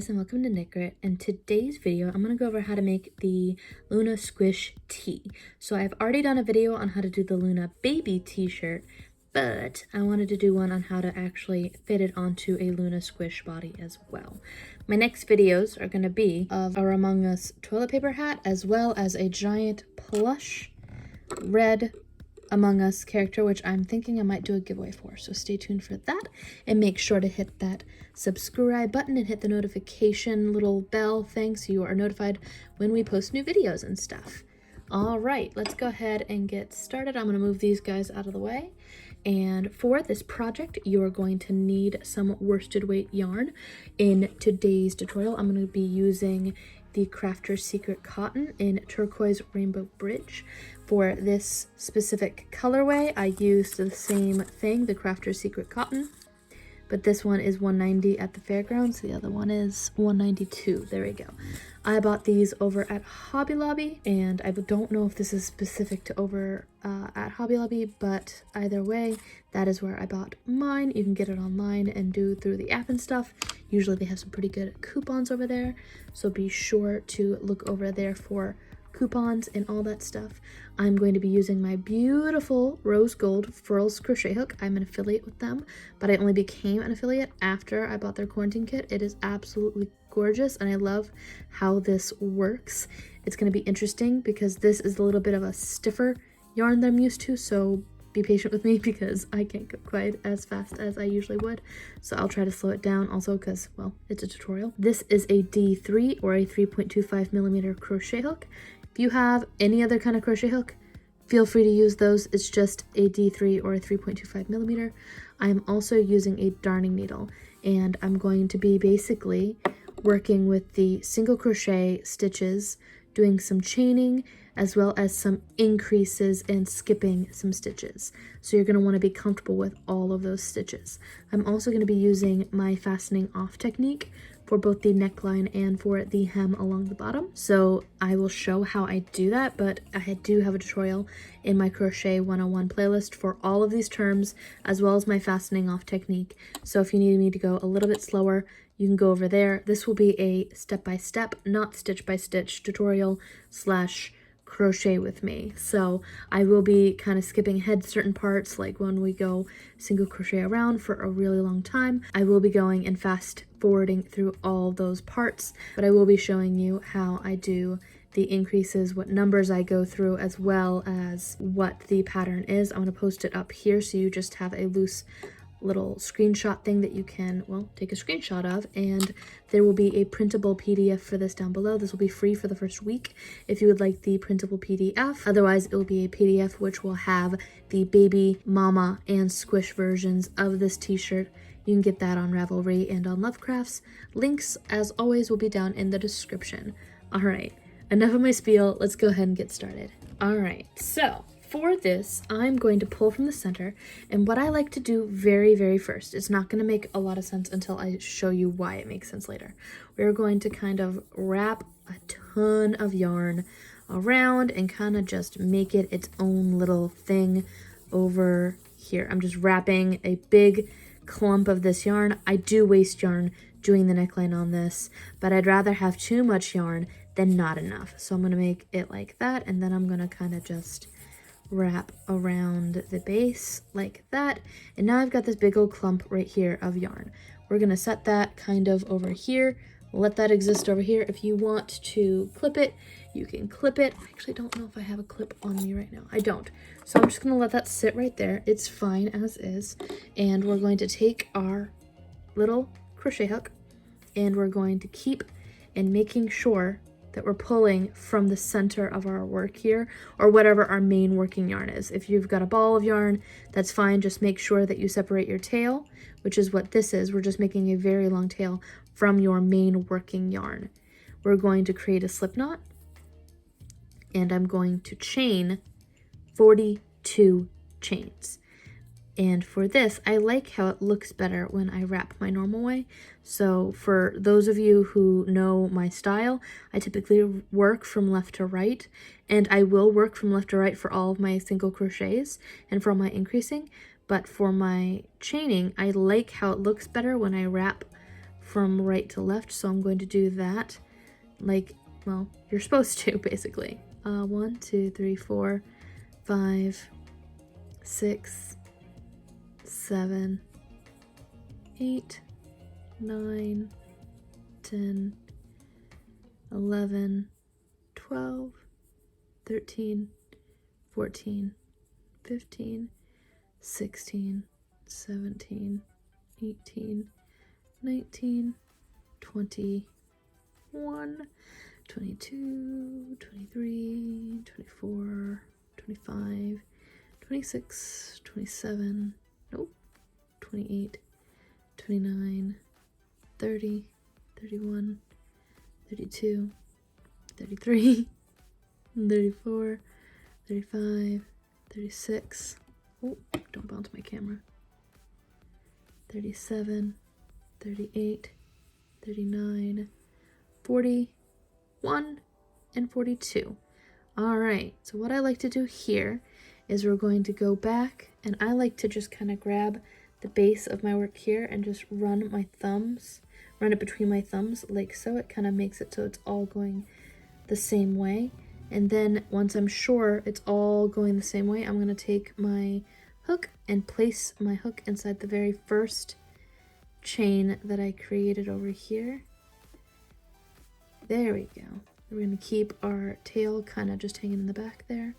guys, and welcome to Knit. In today's video, I'm going to go over how to make the Luna Squish tee. So I've already done a video on how to do the Luna baby t-shirt, but I wanted to do one on how to actually fit it onto a Luna Squish body as well. My next videos are going to be of our Among Us toilet paper hat, as well as a giant plush red Among Us character, which I'm thinking I might do a giveaway for, so stay tuned for that, and make sure to hit that subscribe button and hit the notification little bell thing so you are notified when we post new videos and stuff. All right, let's go ahead and get started. I'm going to move these guys out of the way, and for this project you are going to need some worsted weight yarn. In today's tutorial I'm going to be using the Crafter's Secret Cotton in Turquoise Rainbow Bridge. For this specific colorway, I used the same thing, the Crafter's Secret Cotton, but this one is $190 at the fairgrounds, the other one is $192. There we go. I bought these over at Hobby Lobby, and I don't know if this is specific to over at Hobby Lobby, but either way, that is where I bought mine. You can get it online and do through the app and stuff. Usually they have some pretty good coupons over there, so be sure to look over there for coupons and all that stuff. I'm going to be using my beautiful rose gold Furls crochet hook. I'm an affiliate with them, but I only became an affiliate after I bought their quarantine kit. It is absolutely gorgeous, and I love how this works. It's going to be interesting because this is a little bit of a stiffer yarn that I'm used to, so be patient with me because I can't go quite as fast as I usually would. So I'll try to slow it down also because, well, it's a tutorial. This is a D3 or a 3.25 millimeter crochet hook. If you have any other kind of crochet hook, feel free to use those. It's just a D3 or a 3.25 millimeter. I'm also using a darning needle, and I'm going to be basically working with the single crochet stitches, doing some chaining, as well as some increases and skipping some stitches. So you're going to want to be comfortable with all of those stitches. I'm also going to be using my fastening off technique for both the neckline and for the hem along the bottom. So I will show how I do that, but I do have a tutorial in my Crochet 101 playlist for all of these terms, as well as my fastening off technique. So if you need me to go a little bit slower, you can go over there. This will be a step-by-step, not stitch-by-stitch tutorial slash crochet with me. So I will be kind of skipping ahead certain parts, like when we go single crochet around for a really long time. I will be going and fast forwarding through all those parts, but I will be showing you how I do the increases, what numbers I go through, as well as what the pattern is. I'm going to post it up here so you just have a loose little screenshot thing that you can, well, take a screenshot of, and there will be a printable PDF for this down below. This will be free for the first week if you would like the printable PDF. Otherwise, it will be a PDF which will have the baby, mama, and squish versions of this t-shirt. You can get that on Ravelry and on Lovecrafts. Links, as always, will be down in the description. All right, enough of my spiel. Let's go ahead and get started. All right, so for this, I'm going to pull from the center, and what I like to do very first, it's not going to make a lot of sense until I show you why it makes sense later. We're going to kind of wrap a ton of yarn around and kind of just make it its own little thing over here. I'm just wrapping a big clump of this yarn. I do waste yarn doing the neckline on this, but I'd rather have too much yarn than not enough. So I'm going to make it like that, and then I'm going to kind of just wrap around the base like that, and now I've got this big old clump right here of yarn. We're gonna set that kind of over here, let that exist over here. If you want to clip it, you can clip it. I actually don't know if I have a clip on me right now. I don't, so I'm just gonna let that sit right there. It's fine as is, and we're going to take our little crochet hook, and we're going to keep and making sure that we're pulling from the center of our work here, or whatever our main working yarn is. If you've got a ball of yarn, that's fine. Just make sure that you separate your tail, which is what this is. We're just making a very long tail from your main working yarn. We're going to create a slip knot, and I'm going to chain 42 chains. And for this, I like how it looks better when I wrap my normal way. So for those of you who know my style, I typically work from left to right, and I will work from left to right for all of my single crochets and for all my increasing. But for my chaining, I like how it looks better when I wrap from right to left, so I'm going to do that like, well, you're supposed to, basically. 1, 2, 3, 4, 5, 6, 7, 8, 9, 10, 11, 12, 13, 14, 15, 16, 17, 18, 19, 20, 21, 22, 23, 24, 25, 26, 27, nope, 28, 29, 30, 31, 32, 33, 34, 35, 36, oh, don't bounce my camera, 37, 38, 39, 41, and 42. All right, so what I like to do here is we're going to go back, and I like to just kind of grab the base of my work here and just run it between my thumbs like so. It kind of makes it so it's all going the same way. And then once I'm sure it's all going the same way, I'm going to take my hook and place my hook inside the very first chain that I created over here. There we go. We're going to keep our tail kind of just hanging in the back there,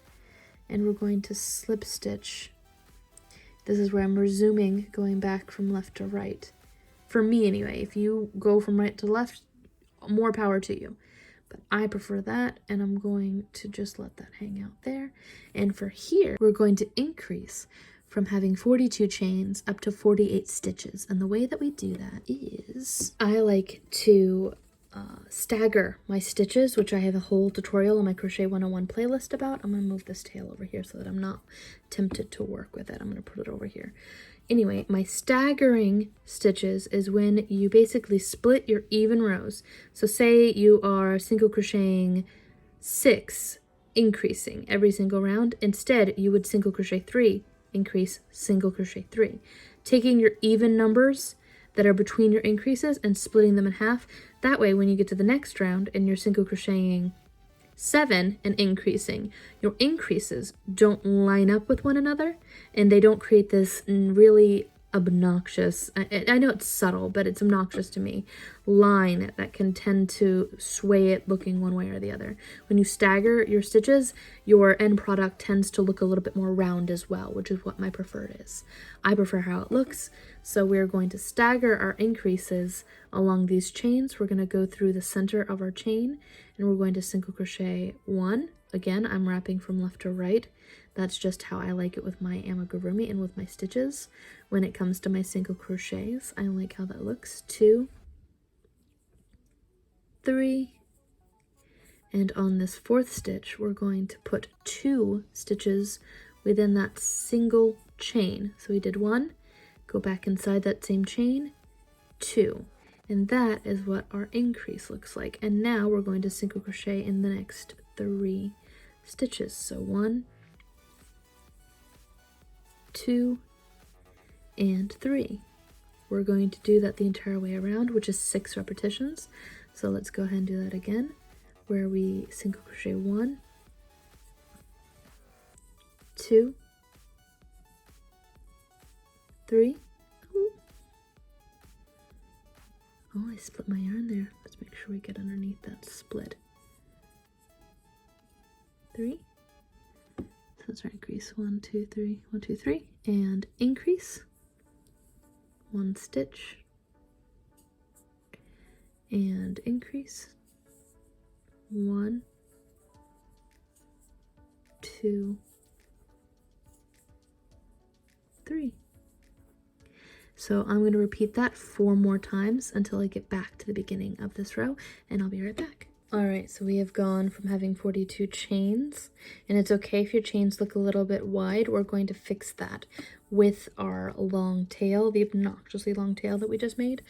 and we're going to slip stitch. This is where I'm resuming, going back from left to right. For me anyway, if you go from right to left, more power to you. But I prefer that, and I'm going to just let that hang out there. And for here, we're going to increase from having 42 chains up to 48 stitches. And the way that we do that is I like to stagger my stitches, which I have a whole tutorial on my Crochet 101 playlist about. I'm going to move this tail over here so that I'm not tempted to work with it. I'm going to put it over here. Anyway, my staggering stitches is when you basically split your even rows. So say you are single crocheting 6, increasing every single round. Instead, you would single crochet 3, increase, single crochet 3. Taking your even numbers that are between your increases and splitting them in half. That way, when you get to the next round and you're single crocheting 7 and increasing, your increases don't line up with one another, and they don't create this really obnoxious, I know it's subtle, but it's obnoxious to me, line that can tend to sway it looking one way or the other. When you stagger your stitches, your end product tends to look a little bit more round as well, which is what my preferred is. I prefer how it looks, so we're going to stagger our increases along these chains. We're going to go through the center of our chain, and we're going to single crochet 1. Again, I'm wrapping from left to right. That's just how I like it with my amigurumi and with my stitches. When it comes to my single crochets, I like how that looks. 2, 3, and on this 4th stitch, we're going to put 2 stitches within that single chain. So we did 1, go back inside that same chain, 2. And that is what our increase looks like. And now we're going to single crochet in the next 3 stitches. So 1, 2, and 3. We're going to do that the entire way around, which is 6 repetitions. So let's go ahead and do that again, where we single crochet 1, 2, 3. Oh, I split my yarn there. Let's make sure we get underneath that split. 3. So that's our increase. 1, 2, 3, 1, 2, 3, and increase 1 stitch, and increase 1, 2, 3. So I'm going to repeat that 4 more times until I get back to the beginning of this row, and I'll be right back. Alright, so we have gone from having 42 chains, and it's okay if your chains look a little bit wide. We're going to fix that with our long tail, the obnoxiously long tail that we just made.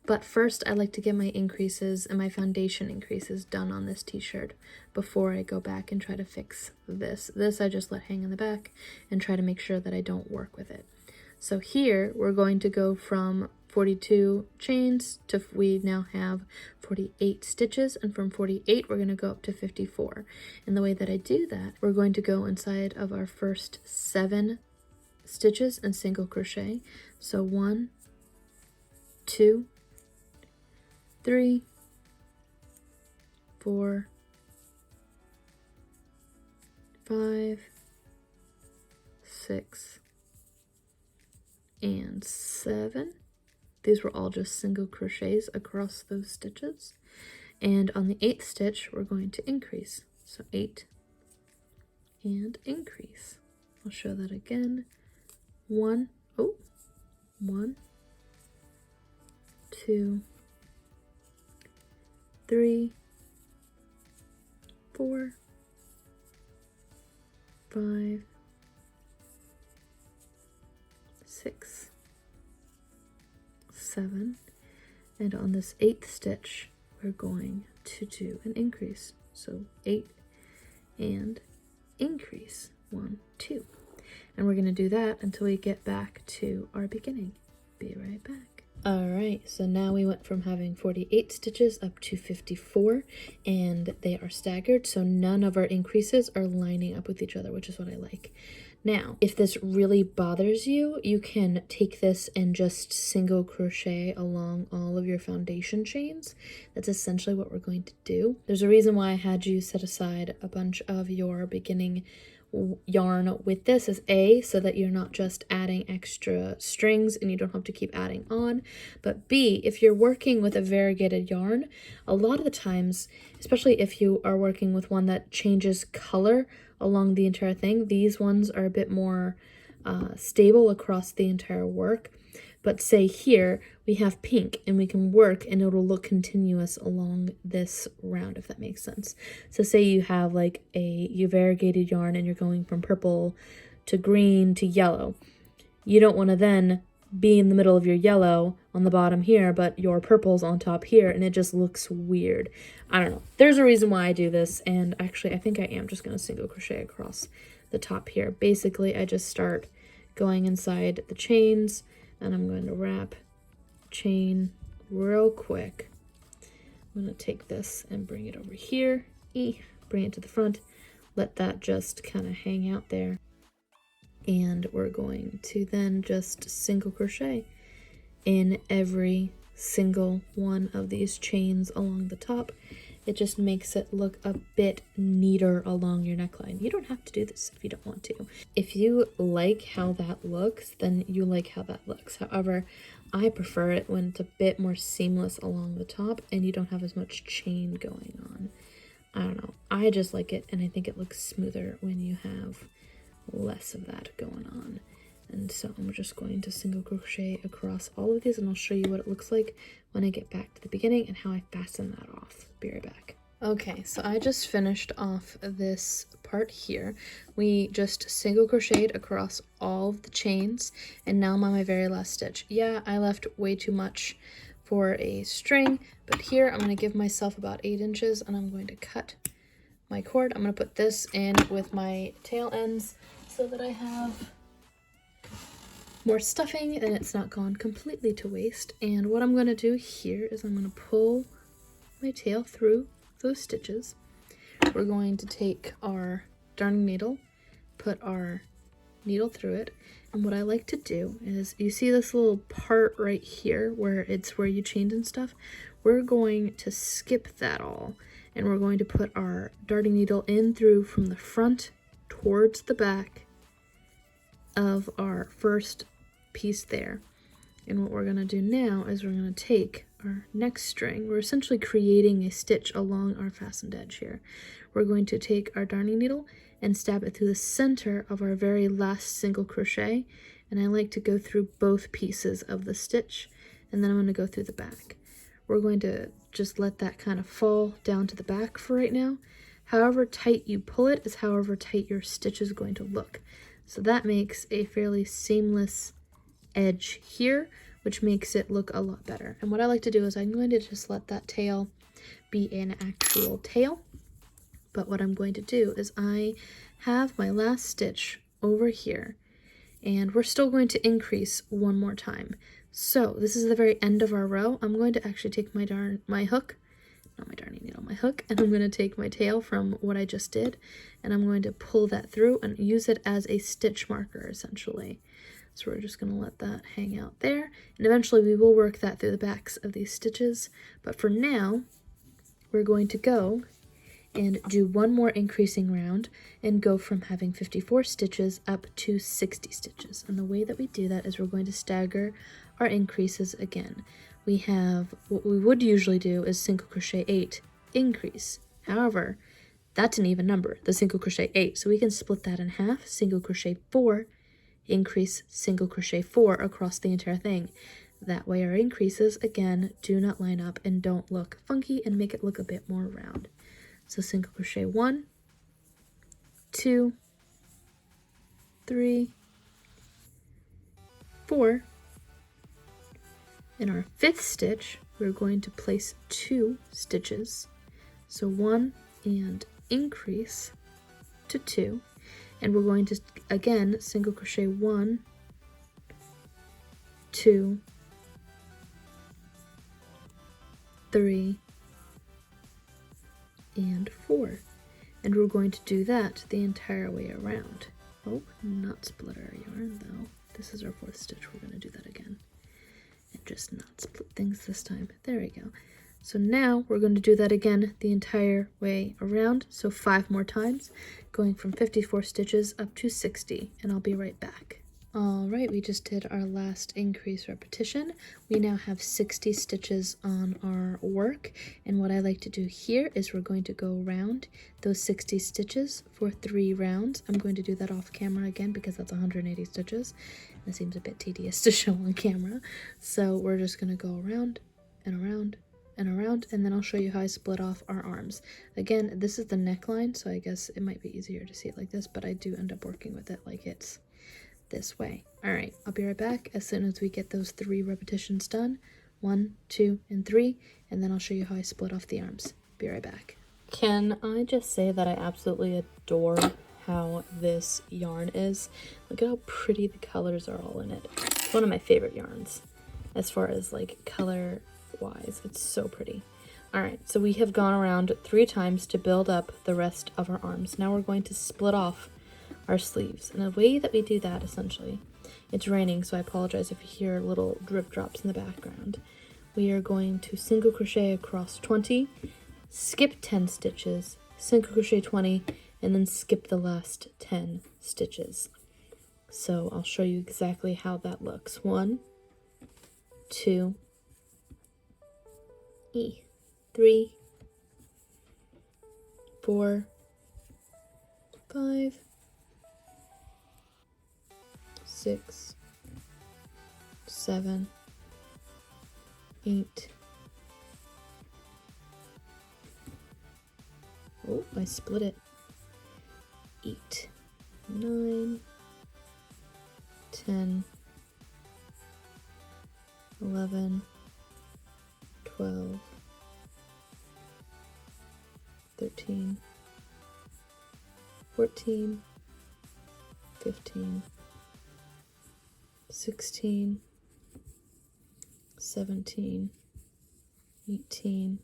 But first, I like to get my increases and my foundation increases done on this t-shirt before I go back and try to fix this. This I just let hang in the back and try to make sure that I don't work with it. So here, we're going to go from 42 chains to we now have 48 stitches, and from 48 we're going to go up to 54. And the way that I do that, we're going to go inside of our first 7 stitches and single crochet. So 1, 2, 3, 4, 5, 6, and 7. These were all just single crochets across those stitches. And on the 8th stitch, we're going to increase. So 8 and increase. I'll show that again. 1, 2, 3, 4, 5, 6, 7, and on this 8th stitch we're going to do an increase. So 8 and increase, 1, 2, and we're going to do that until we get back to our beginning. Be right back. Alright, so now we went from having 48 stitches up to 54, and they are staggered, so none of our increases are lining up with each other, which is what I like. Now, if this really bothers you, you can take this and just single crochet along all of your foundation chains. That's essentially what we're going to do. There's a reason why I had you set aside a bunch of your beginning yarn with this, is A, so that you're not just adding extra strings and you don't have to keep adding on, but B, if you're working with a variegated yarn, a lot of the times, especially if you are working with one that changes color along the entire thing, these ones are a bit more stable across the entire work. But say here we have pink and we can work and it'll look continuous along this round, if that makes sense. So say you have like a variegated yarn and you're going from purple to green to yellow. You don't want to then be in the middle of your yellow on the bottom here, but your purple's on top here, and it just looks weird. I don't know. There's a reason why I do this, and actually I think I am just going to single crochet across the top here. Basically, I just start going inside the chains, and I'm going to wrap chain real quick. I'm going to take this and bring it over here, bring it to the front, let that just kind of hang out there. And we're going to then just single crochet in every single one of these chains along the top. It just makes it look a bit neater along your neckline. You don't have to do this if you don't want to. If you like how that looks, then you like how that looks. However, I prefer it when it's a bit more seamless along the top and you don't have as much chain going on. I don't know. I just like it, and I think it looks smoother when you have less of that going on. And so I'm just going to single crochet across all of these, and I'll show you what it looks like when I get back to the beginning and how I fasten that off. Be right back. Okay, so I just finished off this part here. We just single crocheted across all of the chains, and now I'm on my very last stitch. Yeah, I left way too much for a string, but here I'm going to give myself about 8 inches, and I'm going to cut my cord. I'm going to put this in with my tail ends so that I have more stuffing and it's not gone completely to waste. And what I'm going to do here is I'm going to pull my tail through those stitches. We're going to take our darning needle, put our needle through it, and what I like to do is, you see this little part right here where it's where you chained and stuff? We're going to skip that all, and we're going to put our darning needle in through from the front towards the back of our first piece there. And what we're going to do now is we're going to take our next string. We're essentially creating a stitch along our fastened edge here. We're going to take our darning needle and stab it through the center of our very last single crochet, and I like to go through both pieces of the stitch, and then I'm going to go through the back. We're going to just let that kind of fall down to the back for right now. However tight you pull it is however tight your stitch is going to look. So that makes a fairly seamless edge here, which makes it look a lot better. And what I like to do is I'm going to just let that tail be an actual tail. But what I'm going to do is I have my last stitch over here, and we're still going to increase one more time. So this is the very end of our row. I'm going to actually take my hook, not my darning needle, my hook, and I'm going to take my tail from what I just did, and I'm going to pull that through and use it as a stitch marker, essentially. So we're just going to let that hang out there, and eventually we will work that through the backs of these stitches, but for now, we're going to go and do one more increasing round and go from having 54 stitches up to 60 stitches. And the way that we do that is we're going to stagger our increases again. We have, what we would usually do is single crochet 8, increase. However, that's an even number, the single crochet 8. So we can split that in half, single crochet 4, increase, single crochet 4 across the entire thing. That way our increases, again, do not line up and don't look funky and make it look a bit more round. So single crochet 1, 2, 3, 4. In our 5th stitch, we're going to place 2 stitches. So 1 and increase to 2. And we're going to, again, single crochet 1, 2, 3, and 4. And we're going to do that the entire way around. Oh, not split our yarn though. This is our 4th stitch. We're going to do that again. And just not split things this time. There we go. So now we're going to do that again the entire way around. So 5 more times, going from 54 stitches up to 60. And I'll be right back. Alright, we just did our last increase repetition. We now have 60 stitches on our work, and what I like to do here is we're going to go around those 60 stitches for 3 rounds. I'm going to do that off camera again because that's 180 stitches. It seems a bit tedious to show on camera. So we're just going to go around and around and around, and then I'll show you how I split off our arms. Again, this is the neckline, so I guess it might be easier to see it like this, but I do end up working with it like it's this way. All right, I'll be right back as soon as we get those 3 repetitions done. 1, 2, and 3, and then I'll show you how I split off the arms. Be right back. Can I just say that I absolutely adore how this yarn is? Look at how pretty the colors are all in it. It's one of my favorite yarns as far as like color wise. It's so pretty. All right, so we have gone around 3 times to build up the rest of our arms. Now we're going to split off our sleeves, and the way that we do that, essentially, it's raining, so I apologize if you hear little drip drops in the background. We are going to single crochet across 20, skip 10 stitches, single crochet 20, and then skip the last 10 stitches. So I'll show you exactly how that looks. 1, 2, 3, 4, 5, 6, 7, 8. Oh, I split it. 8, 9, 10, 11, 12, 13, 14, 15, 16, 17, 18,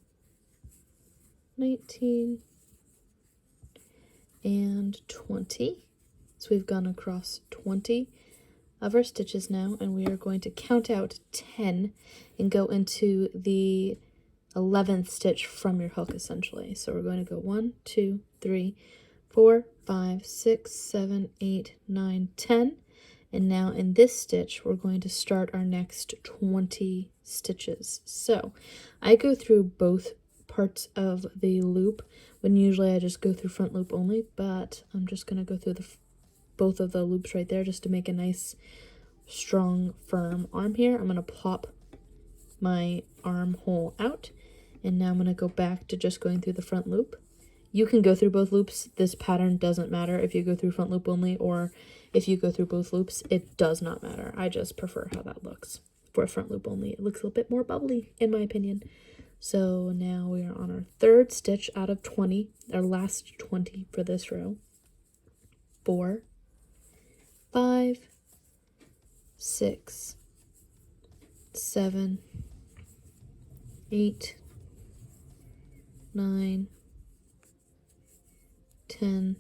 19, and 20. So we've gone across 20 of our stitches now, and we are going to count out 10 and go into the 11th stitch from your hook, essentially. So we're going to go 1, 2, 3, 4, 5, 6, 7, 8, 9, 10. And now in this stitch, we're going to start our next 20 stitches. So I go through both parts of the loop, when usually I just go through front loop only, but I'm just going to go through both of the loops right there just to make a nice, strong, firm arm here. I'm going to plop my armhole out, and now I'm going to go back to just going through the front loop. You can go through both loops. This pattern doesn't matter if you go through front loop only or if you go through both loops. It does not matter. I just prefer how that looks for a front loop only. It looks a little bit more bubbly, in my opinion. So now we are on our 3rd stitch out of 20, our last 20 for this row. 4, 5, 6, 7, 8, 9, 10,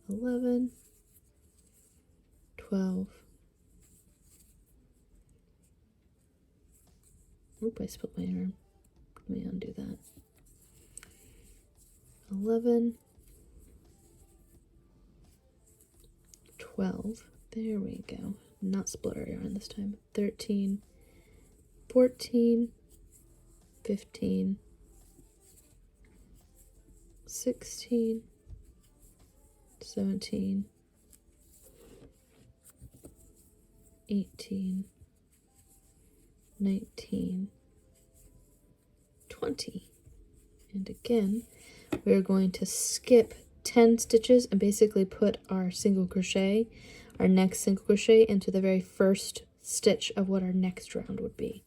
11, 12. Oop, I split my arm. Let me undo that. 11, 12. There we go. Not split our yarn this time. 13, 14, 15, 16, 17, 18, 19, 20. And again, we're going to skip 10 stitches and basically put our single crochet, our next single crochet, into the very first stitch of what our next round would be.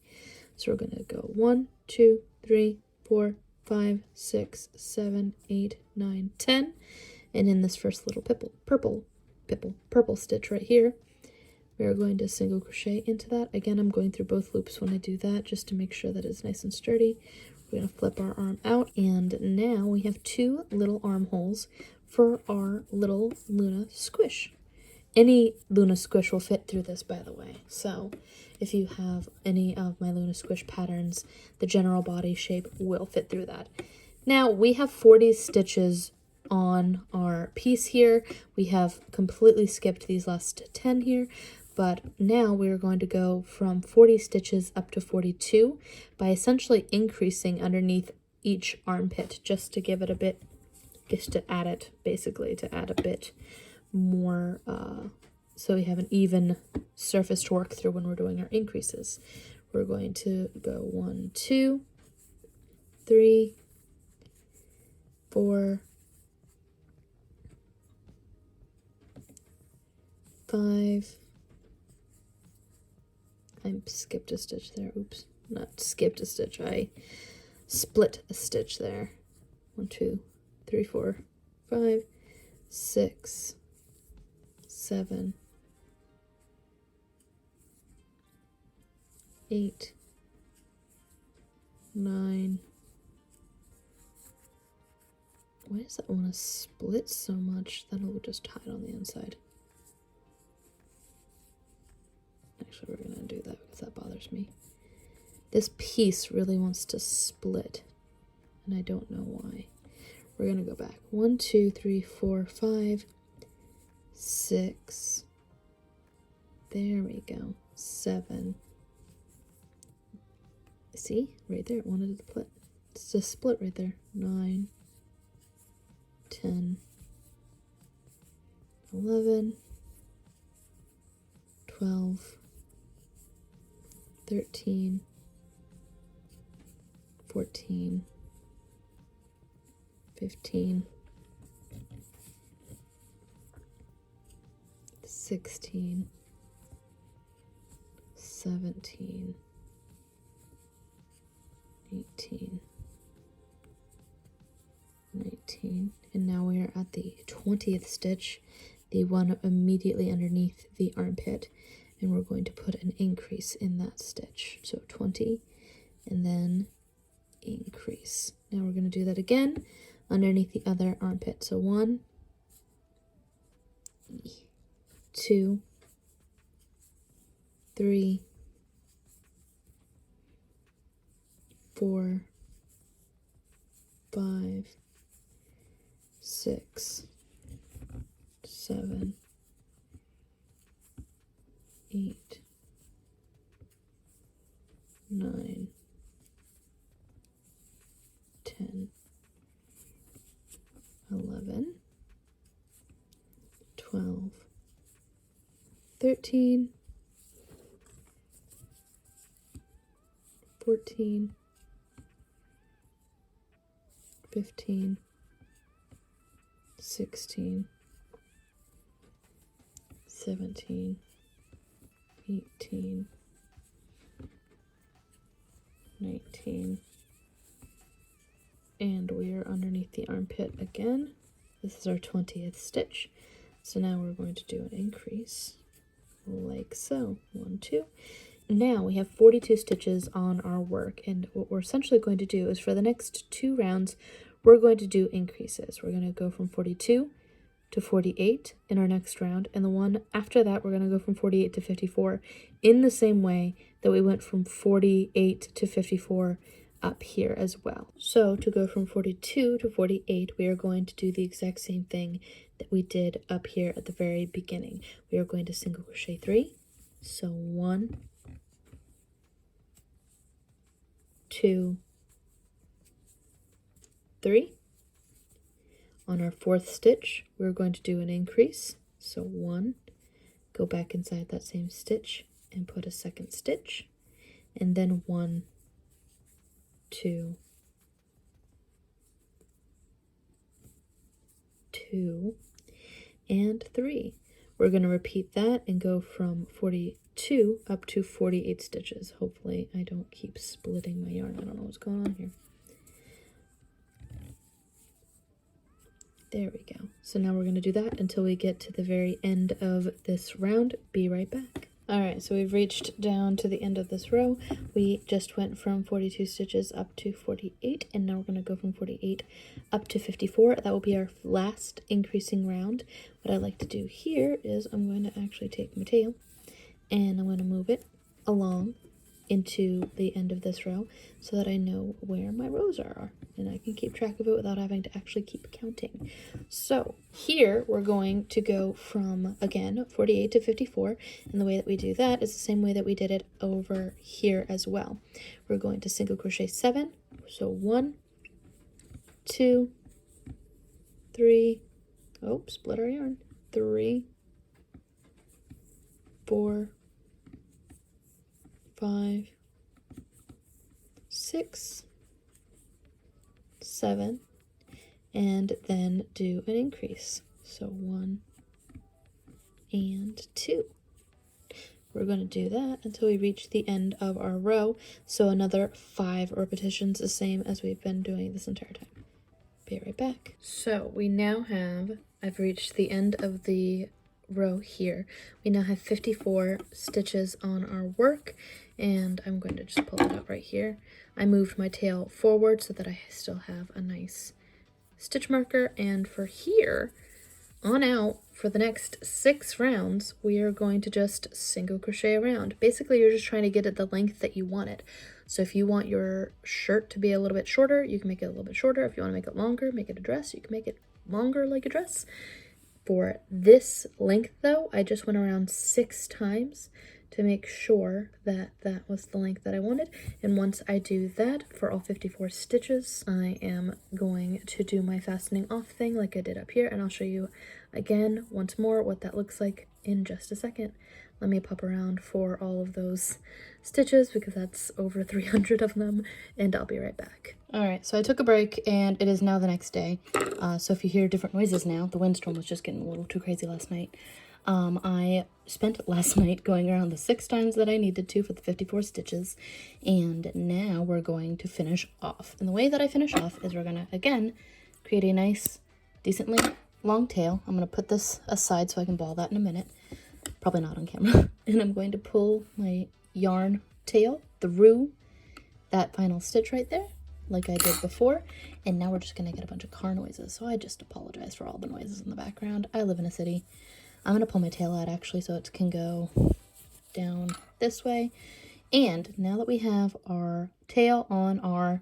So we're going to go 1, 2, 3, 4, 5, 6, 7, 8, 9, 10. And in this first little purple stitch right here, we are going to single crochet into that. Again, I'm going through both loops when I do that just to make sure that it's nice and sturdy. We're going to flip our arm out, and now we have 2 little armholes for our little Luna Squish. Any Luna Squish will fit through this, by the way. So if you have any of my Luna Squish patterns, the general body shape will fit through that. Now we have 40 stitches on our piece here. We have completely skipped these last 10 here, but now we're going to go from 40 stitches up to 42 by essentially increasing underneath each armpit just to give it a bit, just to add it, basically to add a bit more, so we have an even surface to work through when we're doing our increases. We're going to go 1, 2, 3, 4, 5. I skipped a stitch there. Oops, not skipped a stitch. I split a stitch there. 1, 2, 3, 4, 5, 6, 7, 8, 9. Why does that want to split so much? That'll just hide on the inside. Actually, we're going to do that because that bothers me. This piece really wants to split, and I don't know why. We're going to go back. 1, 2, 3, 4, 5, 6. There we go. 7. See? Right there. It wanted to split. It's just split right there. 9, 10, 11, 12, 13, 14, 15, 16, 17, 18, 19, and now we are at the 20th stitch, the one immediately underneath the armpit, and we're going to put an increase in that stitch. So 20, and then increase. Now we're going to do that again underneath the other armpit. So 1, 2, 3, 4, 5, 6, 7, 8, 9, 10, 11, 12, 13, 14, 15, 16, 17, 18, 19, and we are underneath the armpit again. This is our 20th stitch. So now we're going to do an increase like so. 1, 2, now we have 42 stitches on our work, and what we're essentially going to do is for the next 2 rounds, we're going to do increases. We're going to go from 42 to 48 in our next round, and the one after that we're going to go from 48 to 54 in the same way that we went from 48 to 54 up here as well. So to go from 42 to 48, we are going to do the exact same thing that we did up here at the very beginning. We are going to single crochet 3, so 1, 2, 3. On our 4th stitch, we're going to do an increase, so 1, go back inside that same stitch and put a 2nd stitch, and then 1, 2, 2, and 3. We're going to repeat that and go from 42 up to 48 stitches. Hopefully I don't keep splitting my yarn. I don't know what's going on here. There we go. So now we're going to do that until we get to the very end of this round. Be right back. Alright, so we've reached down to the end of this row. We just went from 42 stitches up to 48, and now we're going to go from 48 up to 54. That will be our last increasing round. What I like to do here is I'm going to actually take my tail and I'm going to move it along into the end of this row so that I know where my rows are and I can keep track of it without having to actually keep counting. So here we're going to go from, again, 48 to 54, and the way that we do that is the same way that we did it over here as well. We're going to single crochet 7, so 1, 2, 3, oh, split our yarn, 3, 4, 5, 6, 7, and then do an increase. So 1 and 2. We're going to do that until we reach the end of our row. So another 5 repetitions, the same as we've been doing this entire time. Be right back. So we now have, I've reached the end of the row here. We now have 54 stitches on our work, and I'm going to just pull it out right here. I moved my tail forward so that I still have a nice stitch marker, and for here on out for the next 6 rounds we are going to just single crochet around. Basically you're just trying to get it the length that you want it. So if you want your shirt to be a little bit shorter, you can make it a little bit shorter. If you want to make it longer, make it a dress, you can make it longer like a dress. For this length though, I just went around 6 times to make sure that that was the length that I wanted. And once I do that for all 54 stitches, I am going to do my fastening off thing like I did up here, and I'll show you again once more what that looks like in just a second. Let me pop around for all of those stitches because that's over 300 of them, and I'll be right back. Alright, so I took a break and it is now the next day. So if you hear different noises now, the windstorm was just getting a little too crazy last night. I spent last night going around the 6 times that I needed to for the 54 stitches, and now we're going to finish off. And the way that I finish off is we're going to, again, create a nice, decently long tail. I'm going to put this aside so I can ball that in a minute. Probably not on camera. And I'm going to pull my yarn tail through that final stitch right there, like I did before. And now we're just going to get a bunch of car noises. So I just apologize for all the noises in the background. I live in a city. I'm going to pull my tail out actually so it can go down this way. And now that we have our tail on our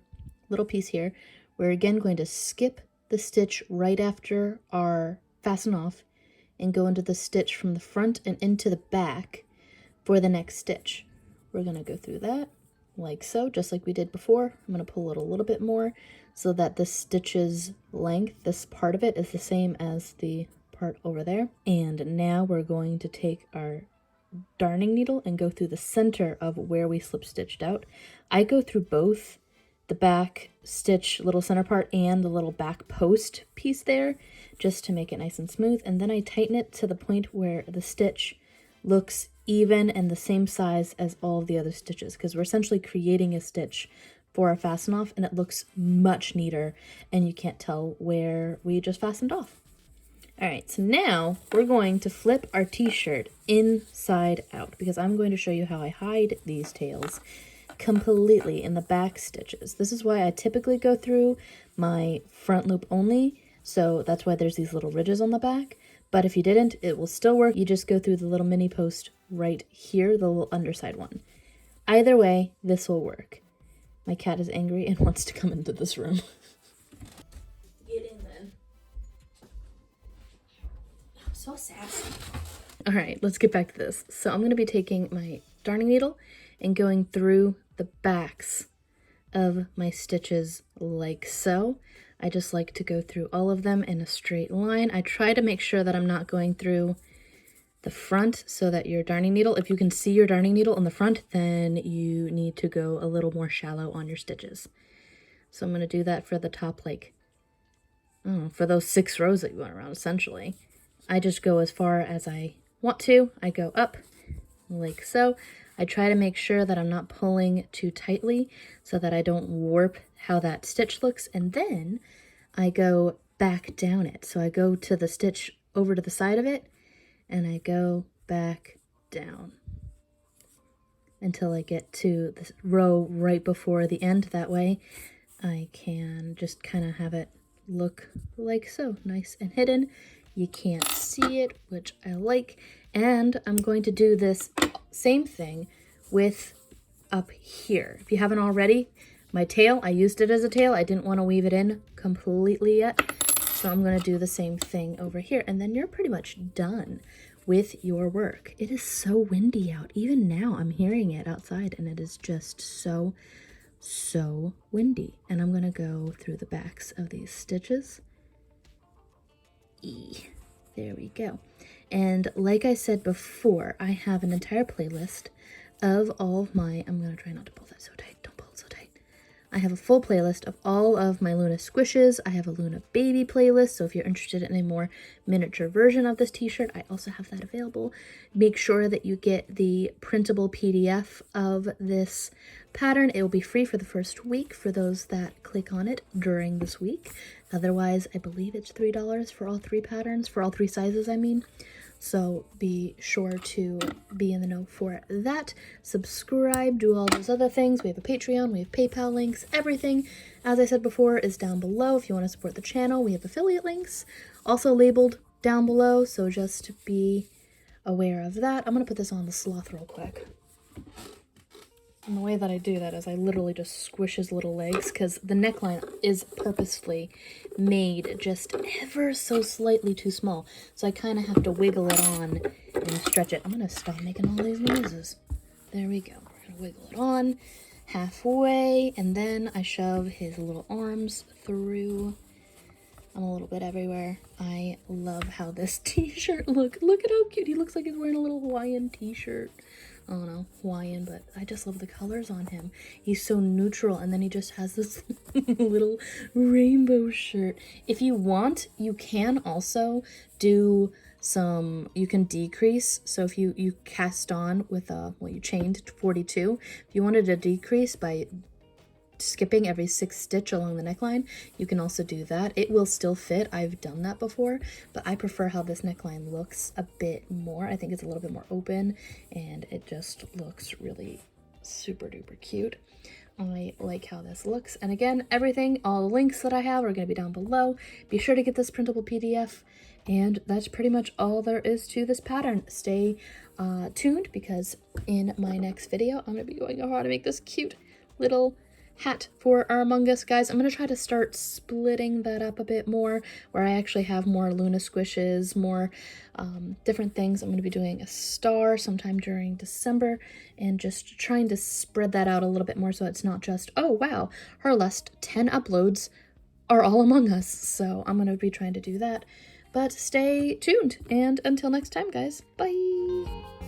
little piece here, we're again going to skip the stitch right after our fasten off and go into the stitch from the front and into the back for the next stitch. We're going to go through that like so, just like we did before. I'm going to pull it a little bit more so that the stitch's length, this part of it, is the same as the part over there. And now we're going to take our darning needle and go through the center of where we slip stitched out. I go through both the back stitch little center part and the little back post piece there just to make it nice and smooth, and then I tighten it to the point where the stitch looks even and the same size as all of the other stitches, because we're essentially creating a stitch for our fasten off and it looks much neater and you can't tell where we just fastened off. All right, so now we're going to flip our t-shirt inside out because I'm going to show you how I hide these tails completely in the back stitches. This is why I typically go through my front loop only, so that's why there's these little ridges on the back. But if you didn't, it will still work. You just go through the little mini post right here, the little underside one. Either way, this will work. My cat is angry and wants to come into this room. Get in then. I'm so sassy. All right, let's get back to this. So I'm going to be taking my darning needle and going through the backs of my stitches like so. I just like to go through all of them in a straight line. I try to make sure that I'm not going through the front so that your darning needle, if you can see your darning needle on the front, then you need to go a little more shallow on your stitches. So I'm going to do that for the top, like, I don't know, for those 6 rows that you want around, essentially. I just go as far as I want to. I go up like so. I try to make sure that I'm not pulling too tightly so that I don't warp how that stitch looks, and then I go back down it. So I go to the stitch over to the side of it, and I go back down until I get to the row right before the end. That way I can just kind of have it look like so, nice and hidden. You can't see it, which I like. And I'm going to do this same thing with up here. If you haven't already, my tail, I used it as a tail. I didn't want to weave it in completely yet. So I'm going to do the same thing over here. And then you're pretty much done with your work. It is so windy out. Even now I'm hearing it outside and it is just so windy. And I'm going to go through the backs of these stitches. There we go. And like I said before, I have an entire playlist of all of my, I'm going to try not to pull that so tight. Don't pull it so tight. I have a full playlist of all of my Luna Squishes. I have a Luna Baby playlist, so if you're interested in a more miniature version of this t-shirt, I also have that available. Make sure that you get the printable PDF of this pattern. It will be free for the first week for those that click on it during this week. Otherwise, I believe it's $3 for all 3 patterns, for all 3 sizes, I mean. So be sure to be in the know for that. Subscribe, do all those other things. We have a Patreon, we have PayPal links, everything, as I said before, is down below. If you want to support the channel, we have affiliate links also labeled down below, so just be aware of that. I'm going to put this on the sloth real quick. And the way that I do that is I literally just squish his little legs, because the neckline is purposefully made just ever so slightly too small. So I kind of have to wiggle it on and stretch it. I'm going to stop making all these noises. There we go. We're going to wiggle it on halfway, and then I shove his little arms through. I'm a little bit everywhere. I love how this t-shirt look. Look at how cute. He looks like he's wearing a little Hawaiian t-shirt. I don't know, Hawaiian, but I just love the colors on him. He's so neutral, and then he just has this little rainbow shirt. If you want, you can also do some, you can decrease. So if you cast on with well, you chained to 42. If you wanted to decrease by skipping every 6 stitch along the neckline, you can also do that. It will still fit. I've done that before, but I prefer how this neckline looks a bit more. I think it's a little bit more open, and it just looks really super duper cute. I like how this looks. And again, everything, all the links that I have are going to be down below. Be sure to get this printable PDF. And that's pretty much all there is to this pattern. Stay tuned, because in my next video, I'm going to be going over how to make this cute little hat for our Among Us guys. I'm going to try to start splitting that up a bit more, where I actually have more Luna Squishes, more different things. I'm going to be doing a star sometime during December, and just trying to spread that out a little bit more, so it's not just, oh wow, her last 10 uploads are all Among Us. So I'm going to be trying to do that. But stay tuned, and until next time, guys, bye!